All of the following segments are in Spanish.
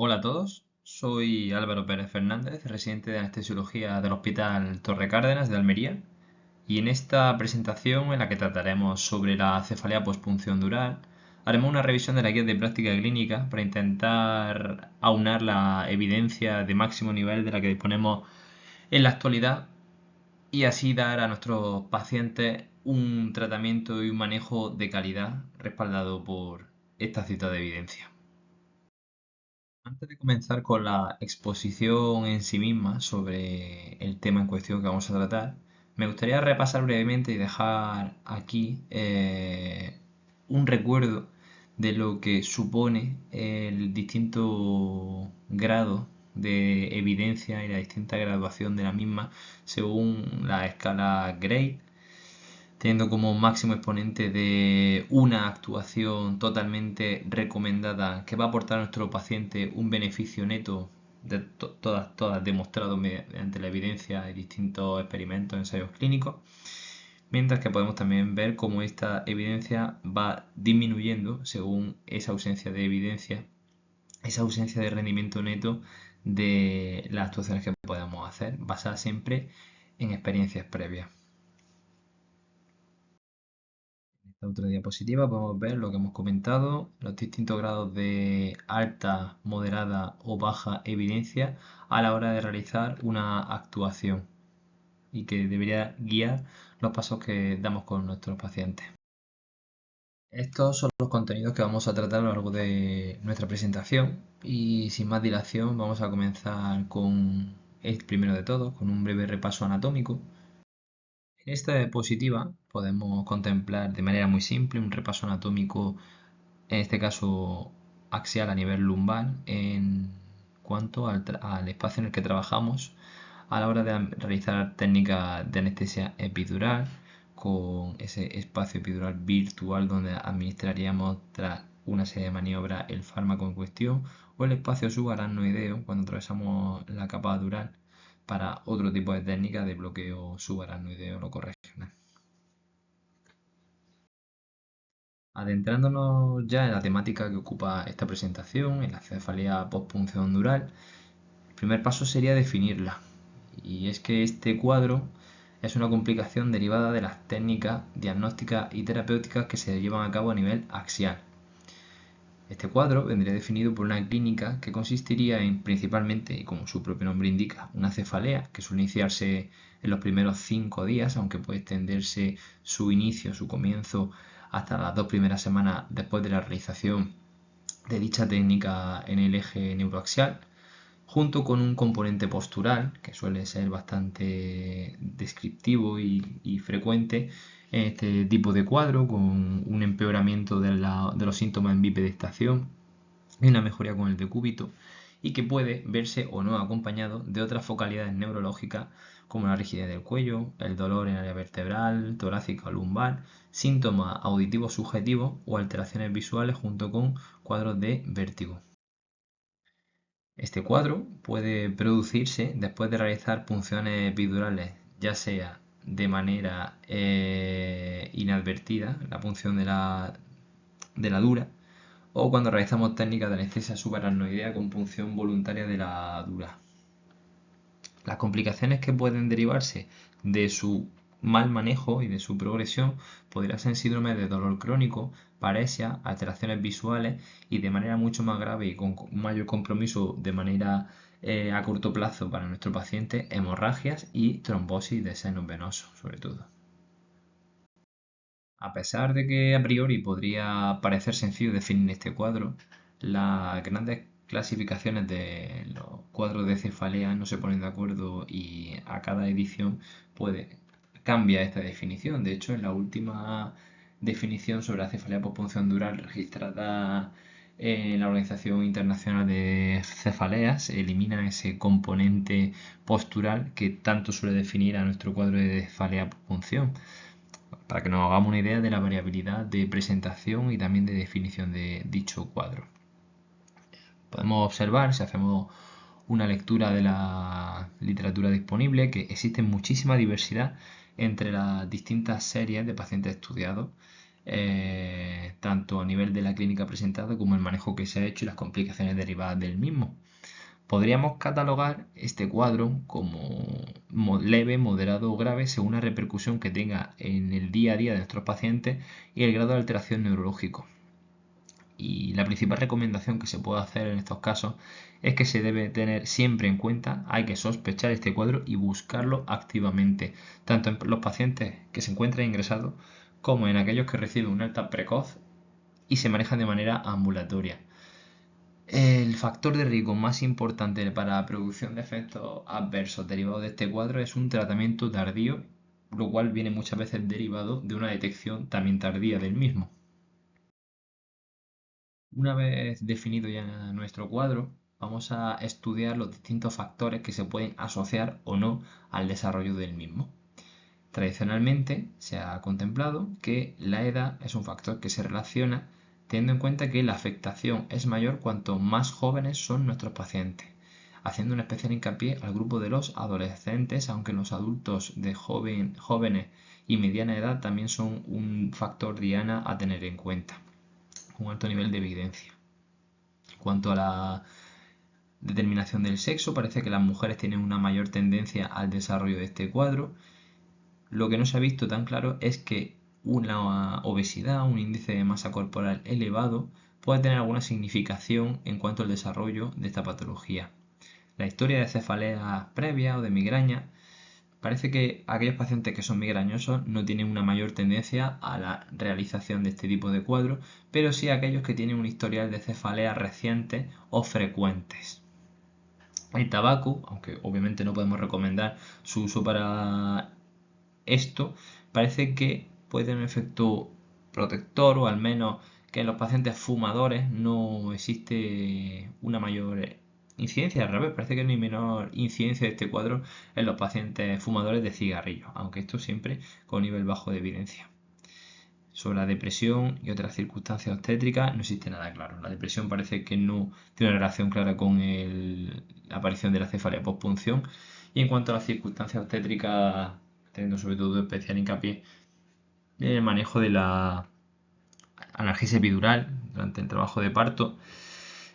Hola a todos, soy Álvaro Pérez Fernández, residente de anestesiología del Hospital Torre Cárdenas de Almería, y en esta presentación en la que trataremos sobre la cefalea postpunción dural, haremos una revisión de la guía de práctica clínica para intentar aunar la evidencia de máximo nivel de la que disponemos en la actualidad y así dar a nuestros pacientes un tratamiento y un manejo de calidad respaldado por esta cita de evidencia. Antes de comenzar con la exposición en sí misma sobre el tema en cuestión que vamos a tratar, me gustaría repasar brevemente y dejar aquí un recuerdo de lo que supone el distinto grado de evidencia y la distinta graduación de la misma según la escala Gray, teniendo como máximo exponente de una actuación totalmente recomendada que va a aportar a nuestro paciente un beneficio neto de todas demostrado mediante la evidencia de distintos experimentos, ensayos clínicos, mientras que podemos también ver cómo esta evidencia va disminuyendo según esa ausencia de evidencia, esa ausencia de rendimiento neto de las actuaciones que podamos hacer, basadas siempre en experiencias previas. Esta otra diapositiva podemos ver lo que hemos comentado, los distintos grados de alta, moderada o baja evidencia a la hora de realizar una actuación y que debería guiar los pasos que damos con nuestros pacientes. Estos son los contenidos que vamos a tratar a lo largo de nuestra presentación y sin más dilación vamos a comenzar con el primero de todos, con un breve repaso anatómico. En esta diapositiva podemos contemplar de manera muy simple un repaso anatómico, en este caso axial a nivel lumbar, en cuanto al espacio en el que trabajamos a la hora de realizar técnicas de anestesia epidural, con ese espacio epidural virtual donde administraríamos tras una serie de maniobras el fármaco en cuestión, o el espacio subaracnoideo cuando atravesamos la capa dural para otro tipo de técnica de bloqueo subaracnoideo locorregional. Adentrándonos ya en la temática que ocupa esta presentación, en la cefalea postpunción dural, el primer paso sería definirla. Y es que este cuadro es una complicación derivada de las técnicas diagnósticas y terapéuticas que se llevan a cabo a nivel axial. Este cuadro vendría definido por una clínica que consistiría en principalmente, y como su propio nombre indica, una cefalea que suele iniciarse en los primeros 5 días, aunque puede extenderse su inicio, su comienzo, hasta las 2 primeras semanas después de la realización de dicha técnica en el eje neuroaxial, junto con un componente postural que suele ser bastante descriptivo y frecuente en este tipo de cuadro, con un empeoramiento de los síntomas en bipedestación y una mejoría con el decúbito, y que puede verse o no acompañado de otras focalidades neurológicas como la rigidez del cuello, el dolor en el área vertebral, torácica o lumbar, síntomas auditivos subjetivos o alteraciones visuales junto con cuadros de vértigo. Este cuadro puede producirse después de realizar punciones epidurales, ya sea de manera inadvertida, la punción de la dura, o cuando realizamos técnicas de anestesia subaracnoidea con punción voluntaria de la dura. Las complicaciones que pueden derivarse de su mal manejo y de su progresión podrían ser síndrome de dolor crónico, paresia, alteraciones visuales y de manera mucho más grave y con un mayor compromiso de manera a corto plazo para nuestro paciente, hemorragias y trombosis de senos venosos, sobre todo. A pesar de que a priori podría parecer sencillo definir este cuadro, las grandes clasificaciones de los cuadros de cefalea no se ponen de acuerdo y a cada edición cambia esta definición. De hecho, en la última definición sobre la cefalea postpunción dural registrada en la Organización Internacional de Cefaleas se elimina ese componente postural que tanto suele definir a nuestro cuadro de cefalea postpunción, para que nos hagamos una idea de la variabilidad de presentación y también de definición de dicho cuadro. Podemos observar, si hacemos una lectura de la literatura disponible, que existe muchísima diversidad entre las distintas series de pacientes estudiados tanto a nivel de la clínica presentada como el manejo que se ha hecho y las complicaciones derivadas del mismo. Podríamos catalogar este cuadro como leve, moderado o grave según la repercusión que tenga en el día a día de nuestros pacientes y el grado de alteración neurológico. Y la principal recomendación que se puede hacer en estos casos es que se debe tener siempre en cuenta, hay que sospechar este cuadro y buscarlo activamente, tanto en los pacientes que se encuentran ingresados como en aquellos que reciben un alta precoz y se manejan de manera ambulatoria. El factor de riesgo más importante para la producción de efectos adversos derivados de este cuadro es un tratamiento tardío, lo cual viene muchas veces derivado de una detección también tardía del mismo. Una vez definido ya nuestro cuadro, vamos a estudiar los distintos factores que se pueden asociar o no al desarrollo del mismo. Tradicionalmente se ha contemplado que la edad es un factor que se relaciona teniendo en cuenta que la afectación es mayor cuanto más jóvenes son nuestros pacientes, haciendo un especial hincapié al grupo de los adolescentes, aunque los adultos de jóvenes y mediana edad también son un factor diana a tener en cuenta, un alto nivel de evidencia. En cuanto a la determinación del sexo, parece que las mujeres tienen una mayor tendencia al desarrollo de este cuadro. Lo que no se ha visto tan claro es que una obesidad, un índice de masa corporal elevado, puede tener alguna significación en cuanto al desarrollo de esta patología. La historia de cefaleas previa o de migraña parece que aquellos pacientes que son migrañosos no tienen una mayor tendencia a la realización de este tipo de cuadros, pero sí aquellos que tienen un historial de cefaleas recientes o frecuentes. El tabaco, aunque obviamente no podemos recomendar su uso para esto, parece que puede tener un efecto protector, o al menos que en los pacientes fumadores no existe una mayor incidencia. Al revés, parece que no hay menor incidencia de este cuadro en los pacientes fumadores de cigarrillos, aunque esto siempre con nivel bajo de evidencia. Sobre la depresión y otras circunstancias obstétricas no existe nada claro. La depresión parece que no tiene una relación clara con la aparición de la cefalea postpunción. Y en cuanto a las circunstancias obstétricas, teniendo sobre todo especial hincapié en el manejo de la analgesia epidural durante el trabajo de parto,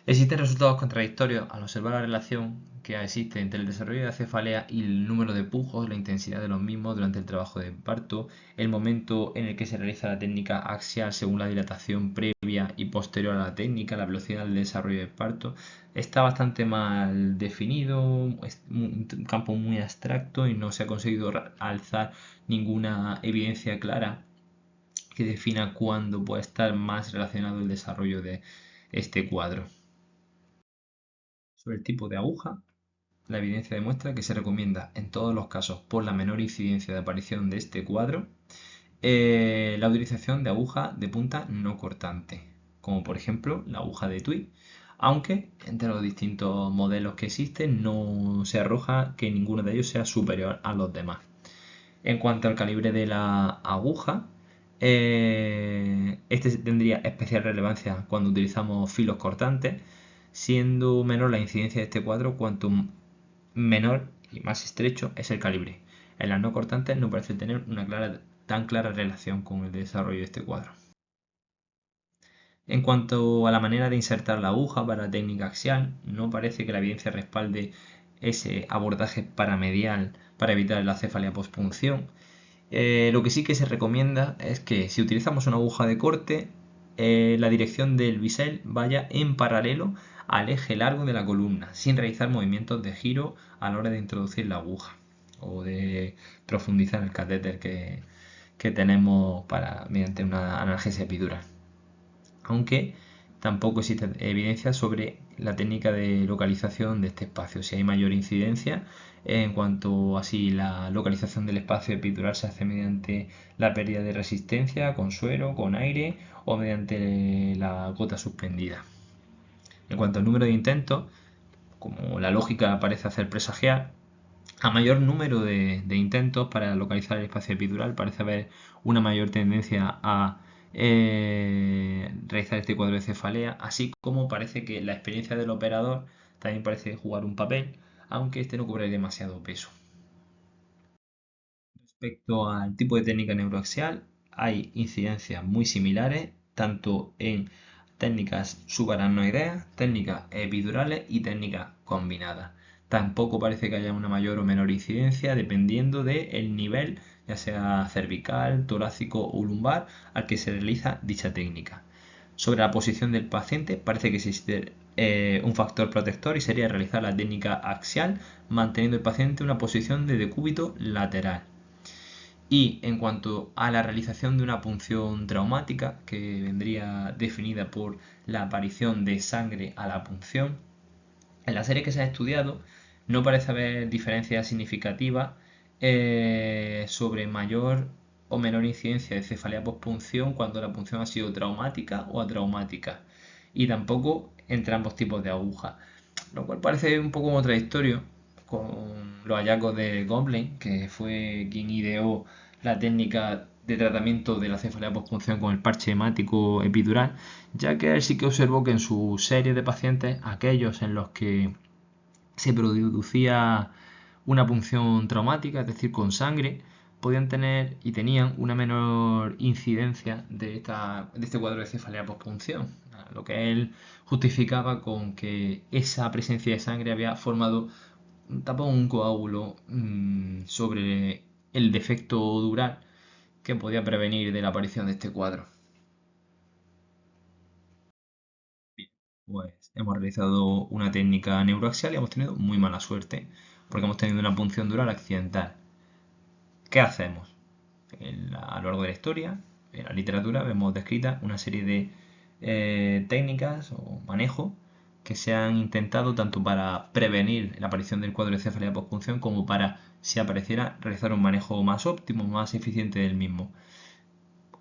existen resultados contradictorios al observar la relación que existe entre el desarrollo de la cefalea y el número de pujos, la intensidad de los mismos durante el trabajo de parto, el momento en el que se realiza la técnica axial según la dilatación previa y posterior a la técnica, la velocidad del desarrollo del parto. Está bastante mal definido, es un campo muy abstracto y no se ha conseguido alzar ninguna evidencia clara que defina cuándo puede estar más relacionado el desarrollo de este cuadro. Sobre el tipo de aguja, la evidencia demuestra que se recomienda en todos los casos por la menor incidencia de aparición de este cuadro la utilización de aguja de punta no cortante, como por ejemplo la aguja de Tui, aunque entre los distintos modelos que existen no se arroja que ninguno de ellos sea superior a los demás. En cuanto al calibre de la aguja, este tendría especial relevancia cuando utilizamos filos cortantes, siendo menor la incidencia de este cuadro cuanto menor y más estrecho es el calibre. En las no cortantes no parece tener una tan clara relación con el desarrollo de este cuadro. En cuanto a la manera de insertar la aguja para la técnica axial, no parece que la evidencia respalde ese abordaje paramedial para evitar la cefalea postpunción. Lo que sí que se recomienda es que si utilizamos una aguja de corte, la dirección del bisel vaya en paralelo al eje largo de la columna, sin realizar movimientos de giro a la hora de introducir la aguja o de profundizar el catéter que tenemos mediante una analgesia epidural. Aunque tampoco existe evidencia sobre la técnica de localización de este espacio. Si hay mayor incidencia en cuanto a si la localización del espacio epidural se hace mediante la pérdida de resistencia con suero, con aire o mediante la gota suspendida. En cuanto al número de intentos, como la lógica parece hacer presagiar, a mayor número de intentos para localizar el espacio epidural parece haber una mayor tendencia a realizar este cuadro de cefalea, así como parece que la experiencia del operador también parece jugar un papel, aunque este no cubre demasiado peso. Respecto al tipo de técnica neuroaxial, hay incidencias muy similares tanto en técnicas subaracnoideas, técnicas epidurales y técnicas combinadas. Tampoco parece que haya una mayor o menor incidencia dependiendo del nivel, ya sea cervical, torácico o lumbar, al que se realiza dicha técnica. Sobre la posición del paciente parece que existe un factor protector y sería realizar la técnica axial manteniendo el paciente en una posición de decúbito lateral. Y en cuanto a la realización de una punción traumática, que vendría definida por la aparición de sangre a la punción, en la serie que se ha estudiado no parece haber diferencias significativas sobre mayor o menor incidencia de cefalea pospunción cuando la punción ha sido traumática o atraumática, y tampoco entre ambos tipos de aguja, lo cual parece un poco contradictorio con los hallazgos de Goblet, que fue quien ideó la técnica de tratamiento de la cefalea pospunción con el parche hemático epidural, ya que él sí que observó que en su serie de pacientes, aquellos en los que se producía una punción traumática, es decir, con sangre, podían tener y tenían una menor incidencia de este cuadro de cefalea pospunción, lo que él justificaba con que esa presencia de sangre había formado un tapón, un coágulo sobre el defecto dural que podía prevenir de la aparición de este cuadro. Bien, pues hemos realizado una técnica neuroaxial y hemos tenido muy mala suerte porque hemos tenido una punción dural accidental. ¿Qué hacemos? A lo largo de la historia, en la literatura, vemos descrita una serie de técnicas o manejo que se han intentado tanto para prevenir la aparición del cuadro de cefalea pospunción como para, si apareciera, realizar un manejo más óptimo, más eficiente del mismo.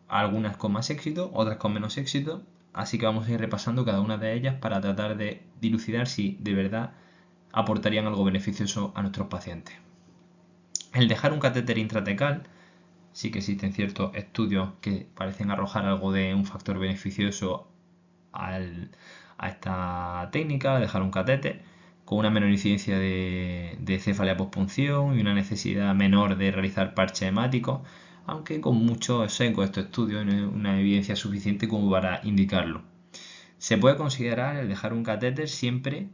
Algunas con más éxito, otras con menos éxito, así que vamos a ir repasando cada una de ellas para tratar de dilucidar si de verdad aportarían algo beneficioso a nuestros pacientes. El dejar un catéter intratecal, sí que existen ciertos estudios que parecen arrojar algo de un factor beneficioso a esta técnica, dejar un catéter, con una menor incidencia de cefalea pospunción y una necesidad menor de realizar parches hemáticos, aunque con muchos ecos estos estudios no hay una evidencia suficiente como para indicarlo. Se puede considerar el dejar un catéter siempre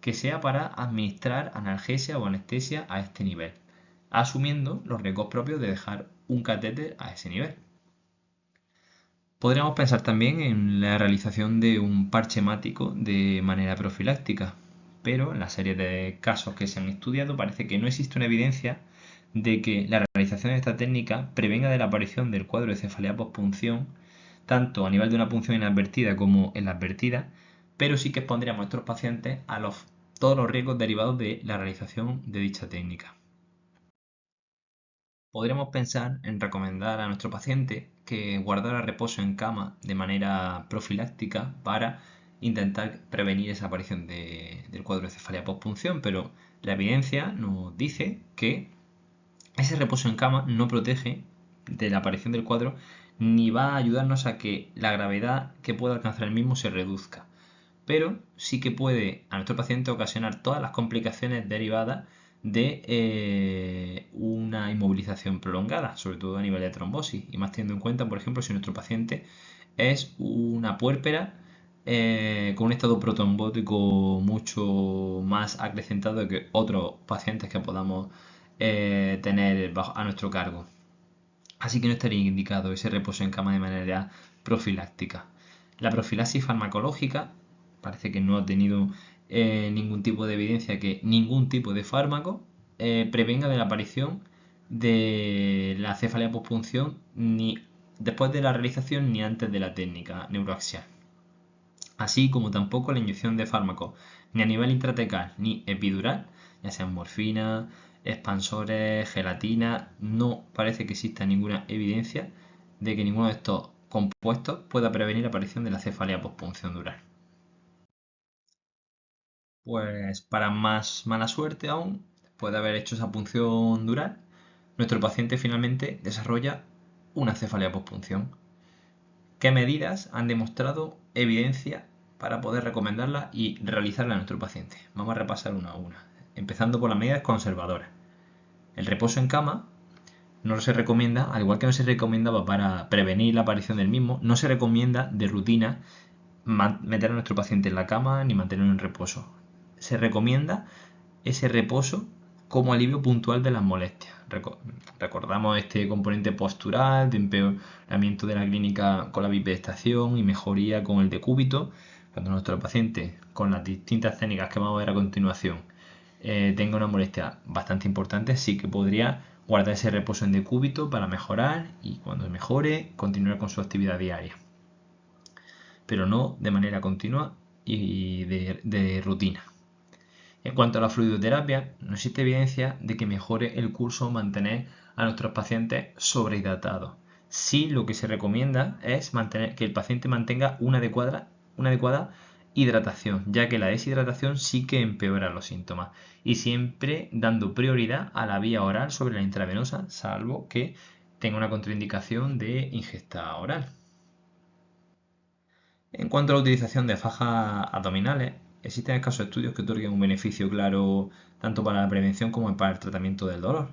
que sea para administrar analgesia o anestesia a este nivel, asumiendo los riesgos propios de dejar un catéter a ese nivel. Podríamos pensar también en la realización de un parche hemático de manera profiláctica, pero en la serie de casos que se han estudiado parece que no existe una evidencia de que la realización de esta técnica prevenga de la aparición del cuadro de cefalea pospunción, tanto a nivel de una punción inadvertida como en la advertida, pero sí que expondríamos a nuestros pacientes a todos los riesgos derivados de la realización de dicha técnica. Podríamos pensar en recomendar a nuestro paciente que guardara reposo en cama de manera profiláctica para intentar prevenir esa aparición del cuadro de cefalea pospunción, pero la evidencia nos dice que ese reposo en cama no protege de la aparición del cuadro ni va a ayudarnos a que la gravedad que pueda alcanzar el mismo se reduzca, pero sí que puede a nuestro paciente ocasionar todas las complicaciones derivadas de una inmovilización prolongada, sobre todo a nivel de trombosis, y más teniendo en cuenta, por ejemplo, si nuestro paciente es una puérpera con un estado protrombótico mucho más acrecentado que otros pacientes que podamos tener a nuestro cargo. Así que no estaría indicado ese reposo en cama de manera profiláctica. La profilaxis farmacológica parece que no ha tenido ningún tipo de evidencia que ningún tipo de fármaco prevenga de la aparición de la cefalea pospunción ni después de la realización ni antes de la técnica neuroaxial. Así como tampoco la inyección de fármacos ni a nivel intratecal ni epidural, ya sean morfina, expansores, gelatina, no parece que exista ninguna evidencia de que ninguno de estos compuestos pueda prevenir la aparición de la cefalea pospunción dural. Pues para más mala suerte aún, después de haber hecho esa punción dural, nuestro paciente finalmente desarrolla una cefalea pospunción. ¿Qué medidas han demostrado evidencia para poder recomendarla y realizarla a nuestro paciente? Vamos a repasar una a una, empezando por las medidas conservadoras. El reposo en cama no se recomienda, al igual que no se recomendaba para prevenir la aparición del mismo, no se recomienda de rutina meter a nuestro paciente en la cama ni mantenerlo en reposo. Se recomienda ese reposo como alivio puntual de las molestias. Recordamos este componente postural, de empeoramiento de la clínica con la bipedestación y mejoría con el decúbito. Cuando nuestro paciente, con las distintas técnicas que vamos a ver a continuación, tenga una molestia bastante importante, sí que podría guardar ese reposo en decúbito para mejorar y cuando mejore continuar con su actividad diaria, pero no de manera continua y de rutina. En cuanto a la fluidoterapia, no existe evidencia de que mejore el curso o mantener a nuestros pacientes sobrehidratados. Sí, lo que se recomienda es que el paciente mantenga una adecuada hidratación, ya que la deshidratación sí que empeora los síntomas, y siempre dando prioridad a la vía oral sobre la intravenosa, salvo que tenga una contraindicación de ingesta oral. En cuanto a la utilización de fajas abdominales, existen escasos estudios que otorguen un beneficio claro tanto para la prevención como para el tratamiento del dolor.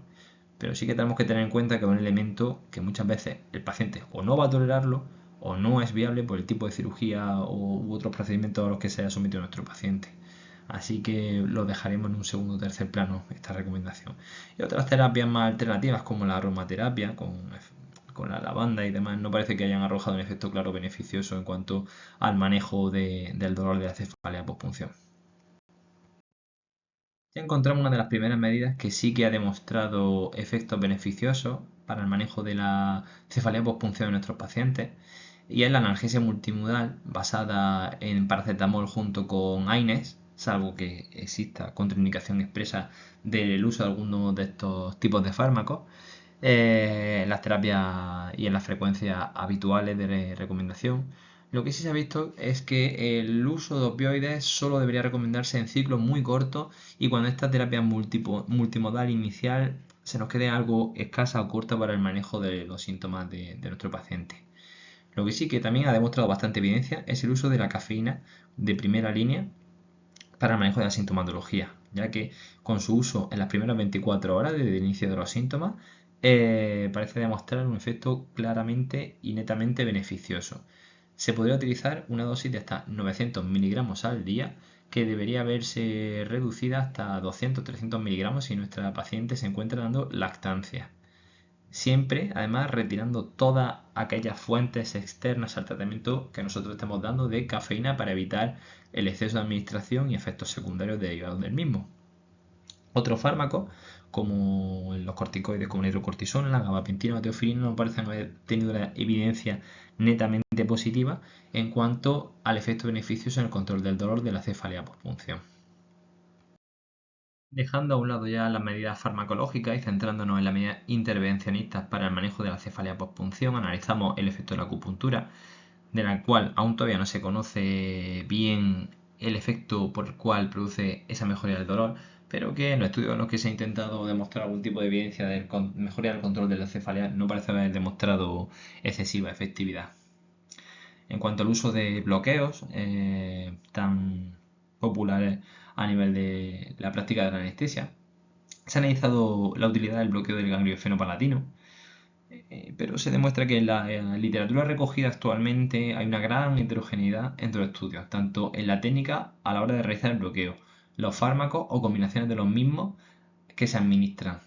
Pero sí que tenemos que tener en cuenta que es un elemento que muchas veces el paciente o no va a tolerarlo o no es viable por el tipo de cirugía u otros procedimientos a los que se haya sometido nuestro paciente. Así que lo dejaremos en un segundo o tercer plano esta recomendación. Y otras terapias más alternativas como la aromaterapia con la lavanda y demás no parece que hayan arrojado un efecto claro beneficioso en cuanto al manejo del dolor de la cefalea pospunción. Ya encontramos una de las primeras medidas que sí que ha demostrado efectos beneficiosos para el manejo de la cefalea pospunción en nuestros pacientes, y es la analgesia multimodal basada en paracetamol junto con AINES, salvo que exista contraindicación expresa del uso de alguno de estos tipos de fármacos, en las terapias y en las frecuencias habituales de recomendación. Lo que sí se ha visto es que el uso de opioides solo debería recomendarse en ciclos muy cortos y cuando esta terapia multimodal inicial se nos quede algo escasa o corta para el manejo de los síntomas de nuestro paciente. Lo que sí que también ha demostrado bastante evidencia es el uso de la cafeína de primera línea para el manejo de la sintomatología, ya que con su uso en las primeras 24 horas desde el inicio de los síntomas parece demostrar un efecto claramente y netamente beneficioso. Se podría utilizar una dosis de hasta 900 miligramos al día, que debería verse reducida hasta 200-300 miligramos si nuestra paciente se encuentra dando lactancia. Siempre, además, retirando todas aquellas fuentes externas al tratamiento que nosotros estemos dando de cafeína para evitar el exceso de administración y efectos secundarios derivados del mismo. Otros fármacos, como los corticoides como la hidrocortisona, la gabapentina o la teofilina, no parecen haber tenido una evidencia netamente positiva en cuanto al efecto beneficioso en el control del dolor de la cefalea pospunción. Dejando a un lado ya las medidas farmacológicas y centrándonos en las medidas intervencionistas para el manejo de la cefalea pospunción, analizamos el efecto de la acupuntura, de la cual aún todavía no se conoce bien el efecto por el cual produce esa mejoría del dolor, pero que en los estudios en los que se ha intentado demostrar algún tipo de evidencia de mejoría del control de la cefalea no parece haber demostrado excesiva efectividad. En cuanto al uso de bloqueos tan populares a nivel de la práctica de la anestesia, se ha analizado la utilidad del bloqueo del ganglio fenopalatino, pero se demuestra que en la literatura recogida actualmente hay una gran heterogeneidad entre los estudios, tanto en la técnica a la hora de realizar el bloqueo, los fármacos o combinaciones de los mismos que se administran,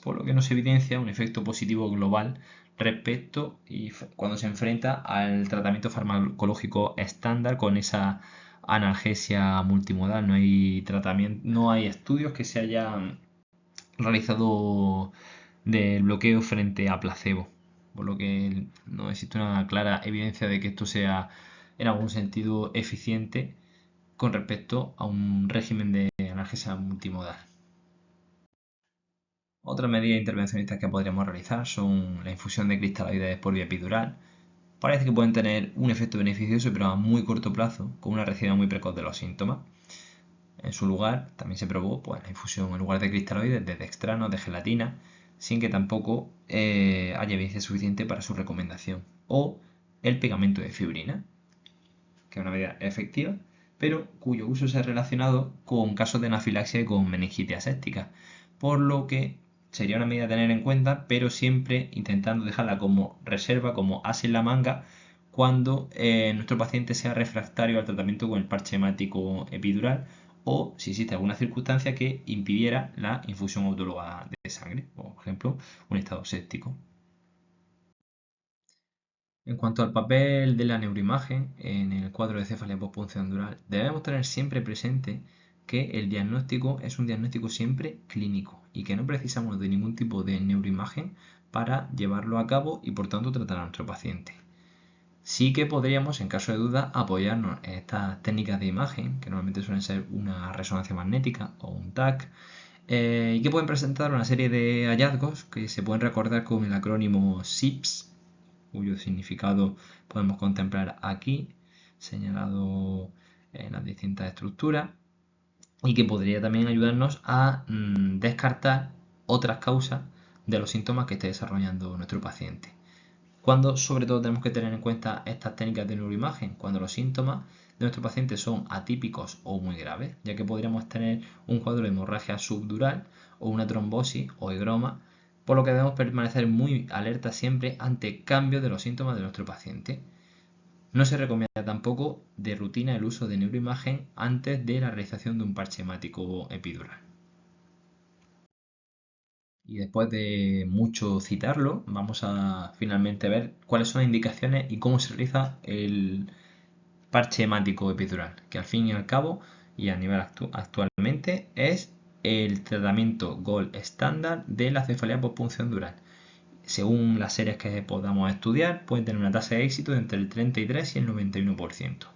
por lo que no se evidencia un efecto positivo global respecto y cuando se enfrenta al tratamiento farmacológico estándar con esa analgesia multimodal. No hay estudios que se hayan realizado del bloqueo frente a placebo, por lo que no existe una clara evidencia de que esto sea en algún sentido eficiente con respecto a un régimen de analgesia multimodal. Otras medidas intervencionistas que podríamos realizar son la infusión de cristaloides por vía epidural. Parece que pueden tener un efecto beneficioso, pero a muy corto plazo, con una recibida muy precoz de los síntomas. En su lugar, también se probó la infusión en lugar de cristaloides de dextrano, de gelatina, sin que tampoco haya evidencia suficiente para su recomendación. O el pegamento de fibrina, que es una medida efectiva, pero cuyo uso se ha relacionado con casos de anafilaxia y con meningitis aséptica, por lo que sería una medida a tener en cuenta, pero siempre intentando dejarla como reserva, como as en la manga, cuando nuestro paciente sea refractario al tratamiento con el parche hemático epidural o si existe alguna circunstancia que impidiera la infusión autóloga de sangre, por ejemplo, un estado séptico. En cuanto al papel de la neuroimagen en el cuadro de cefalea postpunción dural, debemos tener siempre presente que el diagnóstico es un diagnóstico siempre clínico y que no precisamos de ningún tipo de neuroimagen para llevarlo a cabo y por tanto tratar a nuestro paciente. Sí que podríamos, en caso de duda, apoyarnos en estas técnicas de imagen, que normalmente suelen ser una resonancia magnética o un TAC, y que pueden presentar una serie de hallazgos que se pueden recordar con el acrónimo SIPS, cuyo significado podemos contemplar aquí, señalado en las distintas estructuras, y que podría también ayudarnos a descartar otras causas de los síntomas que esté desarrollando nuestro paciente. Cuando sobre todo tenemos que tener en cuenta estas técnicas de neuroimagen, cuando los síntomas de nuestro paciente son atípicos o muy graves, ya que podríamos tener un cuadro de hemorragia subdural o una trombosis o higroma, por lo que debemos permanecer muy alerta siempre ante cambios de los síntomas de nuestro paciente. No se recomienda tampoco de rutina el uso de neuroimagen antes de la realización de un parche hemático epidural. Y después de mucho citarlo, vamos a finalmente ver cuáles son las indicaciones y cómo se realiza el parche hemático epidural, que al fin y al cabo y a nivel actualmente es el tratamiento gold estándar de la cefalea postpunción dural. Según las series que podamos estudiar, pueden tener una tasa de éxito de entre el 33 y el 91%.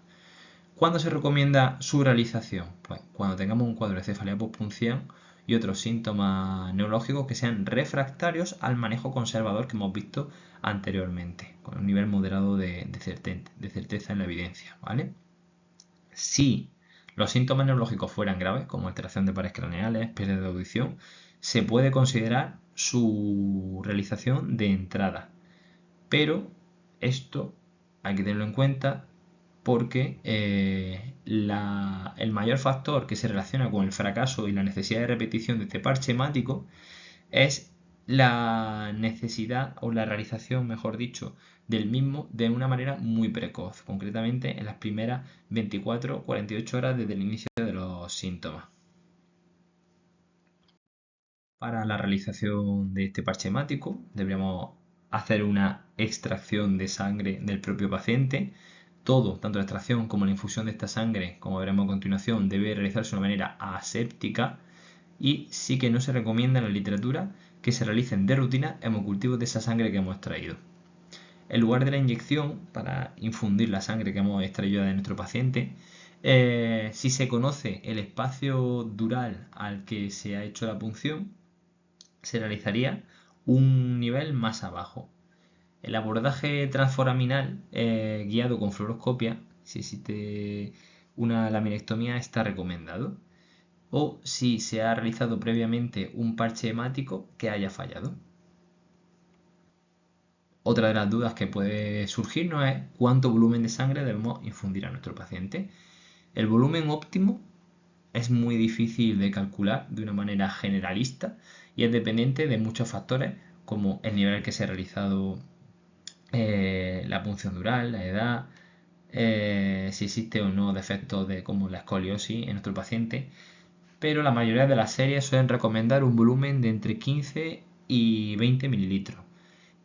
¿Cuándo se recomienda su realización? Pues cuando tengamos un cuadro de cefalea postpunción y otros síntomas neurológicos que sean refractarios al manejo conservador que hemos visto anteriormente, con un nivel moderado de certeza en la evidencia, ¿vale? Si los síntomas neurológicos fueran graves, como alteración de pares craneales, pérdida de audición, se puede considerar su realización de entrada. Pero esto hay que tenerlo en cuenta porque el mayor factor que se relaciona con el fracaso y la necesidad de repetición de este parche hemático es la necesidad o la realización, mejor dicho, del mismo de una manera muy precoz, concretamente en las primeras 24-48 horas desde el inicio de los síntomas. Para la realización de este parche hemático deberíamos hacer una extracción de sangre del propio paciente. Todo, tanto la extracción como la infusión de esta sangre, como veremos a continuación, debe realizarse de una manera aséptica y sí que no se recomienda en la literatura que se realicen de rutina hemocultivos de esa sangre que hemos extraído. En lugar de la inyección, para infundir la sangre que hemos extraído de nuestro paciente, si se conoce el espacio dural al que se ha hecho la punción, se realizaría un nivel más abajo. El abordaje transforaminal guiado con fluoroscopia, si existe una laminectomía, está recomendado. O si se ha realizado previamente un parche hemático que haya fallado. Otra de las dudas que puede surgirnos es cuánto volumen de sangre debemos infundir a nuestro paciente. El volumen óptimo es muy difícil de calcular de una manera generalista y es dependiente de muchos factores como el nivel al que se ha realizado la punción dural, la edad, si existe o no defectos como la escoliosis en nuestro paciente, pero la mayoría de las series suelen recomendar un volumen de entre 15 y 20 mililitros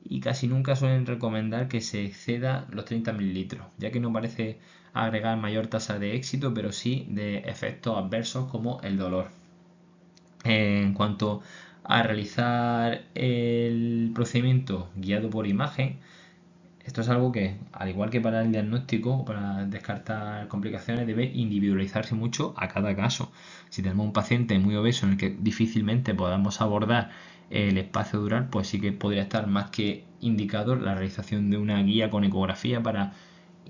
y casi nunca suelen recomendar que se exceda los 30 mililitros, ya que no parece agregar mayor tasa de éxito, pero sí de efectos adversos como el dolor. En cuanto a realizar el procedimiento guiado por imagen, esto es algo que, al igual que para el diagnóstico o para descartar complicaciones, debe individualizarse mucho a cada caso. Si tenemos un paciente muy obeso en el que difícilmente podamos abordar el espacio dural, pues sí que podría estar más que indicado la realización de una guía con ecografía para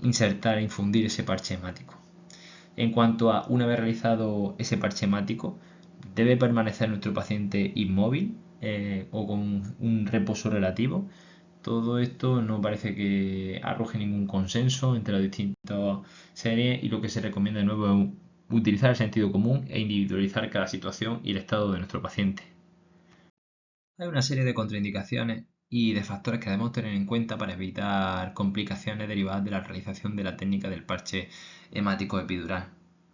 insertar e infundir ese parche hemático. En cuanto a una vez realizado ese parche hemático, debe permanecer nuestro paciente inmóvil o con un reposo relativo. Todo esto no parece que arroje ningún consenso entre las distintas series y lo que se recomienda de nuevo es utilizar el sentido común e individualizar cada situación y el estado de nuestro paciente. Hay una serie de contraindicaciones y de factores que debemos tener en cuenta para evitar complicaciones derivadas de la realización de la técnica del parche hemático epidural.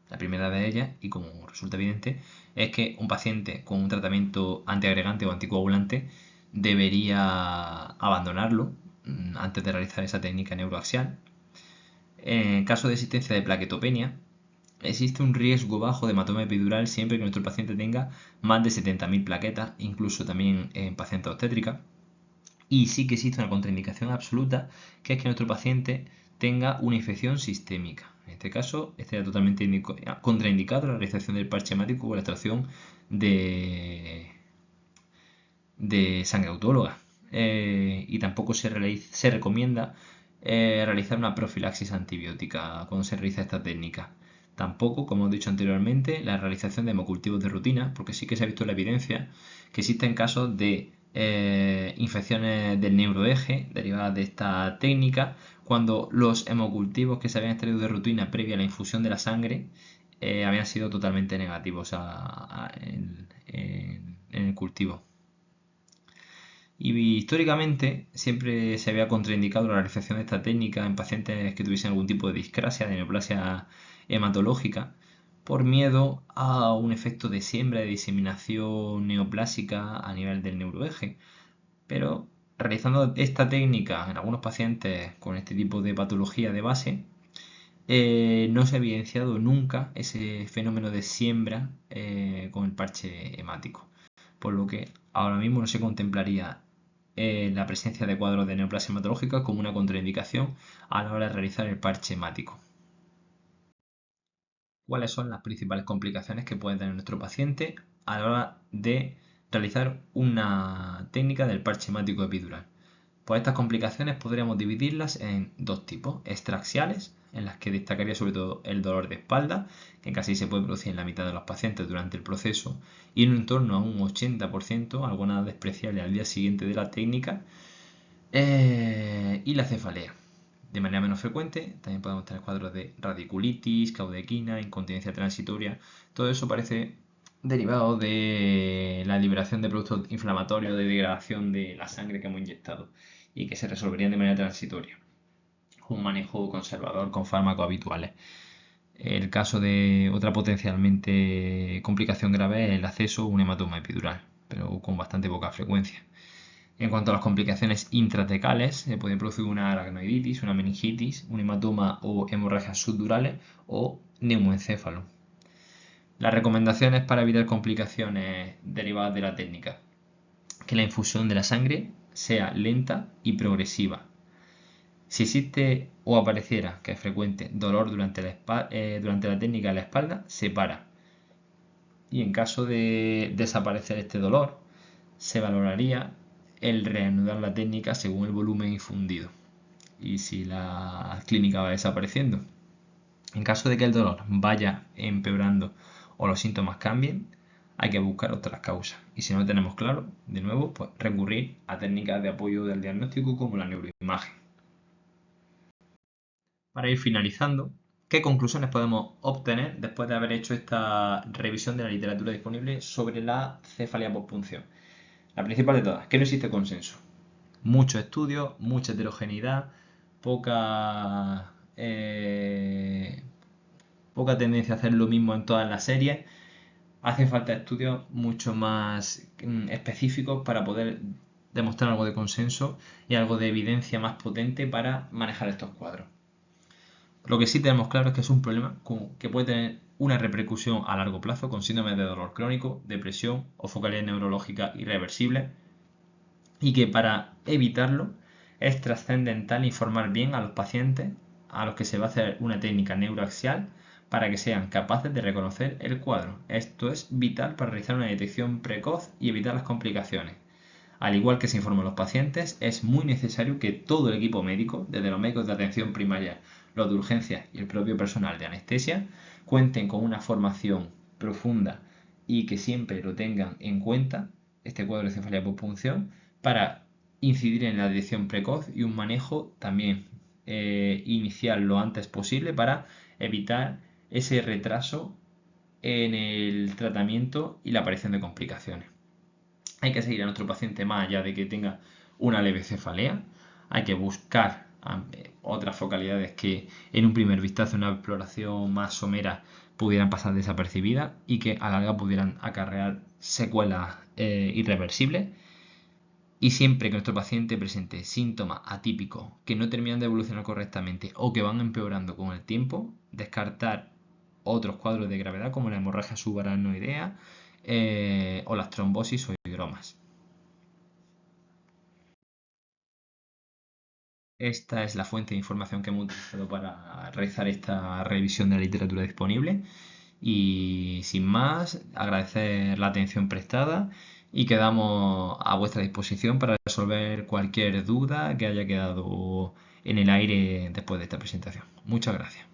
La primera de ellas, y como resulta evidente, es que un paciente con un tratamiento antiagregante o anticoagulante debería abandonarlo antes de realizar esa técnica neuroaxial. En caso de existencia de plaquetopenia, existe un riesgo bajo de hematoma epidural siempre que nuestro paciente tenga más de 70.000 plaquetas, incluso también en pacientes obstétricas. Y sí que existe una contraindicación absoluta, que es que nuestro paciente tenga una infección sistémica. En este caso, estaría totalmente contraindicado la realización del parche hemático o la extracción de sangre autóloga. Y tampoco se recomienda realizar una profilaxis antibiótica cuando se realiza esta técnica. Tampoco, como he dicho anteriormente, la realización de hemocultivos de rutina, porque sí que se ha visto la evidencia que existen casos de infecciones del neuroeje derivadas de esta técnica, cuando los hemocultivos que se habían extraído de rutina previa a la infusión de la sangre habían sido totalmente negativos en el cultivo. Y históricamente siempre se había contraindicado la realización de esta técnica en pacientes que tuviesen algún tipo de discrasia, de neoplasia hematológica, por miedo a un efecto de siembra, de diseminación neoplásica a nivel del neuroeje. Pero realizando esta técnica en algunos pacientes con este tipo de patología de base, no se ha evidenciado nunca ese fenómeno de siembra con el parche hemático. Por lo que ahora mismo no se contemplaría la presencia de cuadros de neoplasia hematológica como una contraindicación a la hora de realizar el parche hemático. ¿Cuáles son las principales complicaciones que puede tener nuestro paciente a la hora de realizar una técnica del parche hemático epidural? Pues estas complicaciones podríamos dividirlas en dos tipos: extraxiales, en las que destacaría sobre todo el dolor de espalda, que casi se puede producir en la mitad de los pacientes durante el proceso y en torno a un 80%, algo nada despreciable al día siguiente de la técnica, y la cefalea. De manera menos frecuente, también podemos tener cuadros de radiculitis, caudequina, incontinencia transitoria. Todo eso parece derivado de la liberación de productos inflamatorios, de degradación de la sangre que hemos inyectado y que se resolverían de manera transitoria. Un manejo conservador con fármacos habituales. El caso de otra potencialmente complicación grave es el acceso a un hematoma epidural, pero con bastante poca frecuencia. En cuanto a las complicaciones intratecales, se puede producir una aracnoiditis, una meningitis, un hematoma o hemorragias subdurales o neumoencéfalo. Las recomendaciones para evitar complicaciones derivadas de la técnica: que la infusión de la sangre sea lenta y progresiva. Si existe o apareciera, que es frecuente, dolor durante la técnica de la espalda, se para. Y en caso de desaparecer este dolor, se valoraría el reanudar la técnica según el volumen infundido y si la clínica va desapareciendo. En caso de que el dolor vaya empeorando o los síntomas cambien, hay que buscar otras causas. Y si no lo tenemos claro, de nuevo, pues recurrir a técnicas de apoyo del diagnóstico como la neuroimagen. Para ir finalizando, ¿qué conclusiones podemos obtener después de haber hecho esta revisión de la literatura disponible sobre la cefalea pospunción? La principal de todas, que no existe consenso. Muchos estudios, mucha heterogeneidad, poca tendencia a hacer lo mismo en todas las series. Hacen falta estudios mucho más específicos para poder demostrar algo de consenso y algo de evidencia más potente para manejar estos cuadros. Lo que sí tenemos claro es que es un problema que puede tener una repercusión a largo plazo con síndromes de dolor crónico, depresión o focalidad neurológica irreversible, y que para evitarlo es trascendental informar bien a los pacientes a los que se va a hacer una técnica neuroaxial para que sean capaces de reconocer el cuadro. Esto es vital para realizar una detección precoz y evitar las complicaciones. Al igual que se informa a los pacientes, es muy necesario que todo el equipo médico, desde los médicos de atención primaria, los de urgencias y el propio personal de anestesia, cuenten con una formación profunda y que siempre lo tengan en cuenta, este cuadro de cefalea pospunción, para incidir en la detección precoz y un manejo también inicial lo antes posible para evitar ese retraso en el tratamiento y la aparición de complicaciones. Hay que seguir a nuestro paciente más allá de que tenga una leve cefalea. Hay que buscar otras focalidades que en un primer vistazo, en una exploración más somera, pudieran pasar desapercibidas y que a la larga pudieran acarrear secuelas irreversibles. Y siempre que nuestro paciente presente síntomas atípicos que no terminan de evolucionar correctamente o que van empeorando con el tiempo, descartar otros cuadros de gravedad como la hemorragia subaracnoidea o las trombosis o hidromas. Esta es la fuente de información que hemos utilizado para realizar esta revisión de la literatura disponible. Y sin más, agradecer la atención prestada y quedamos a vuestra disposición para resolver cualquier duda que haya quedado en el aire después de esta presentación. Muchas gracias.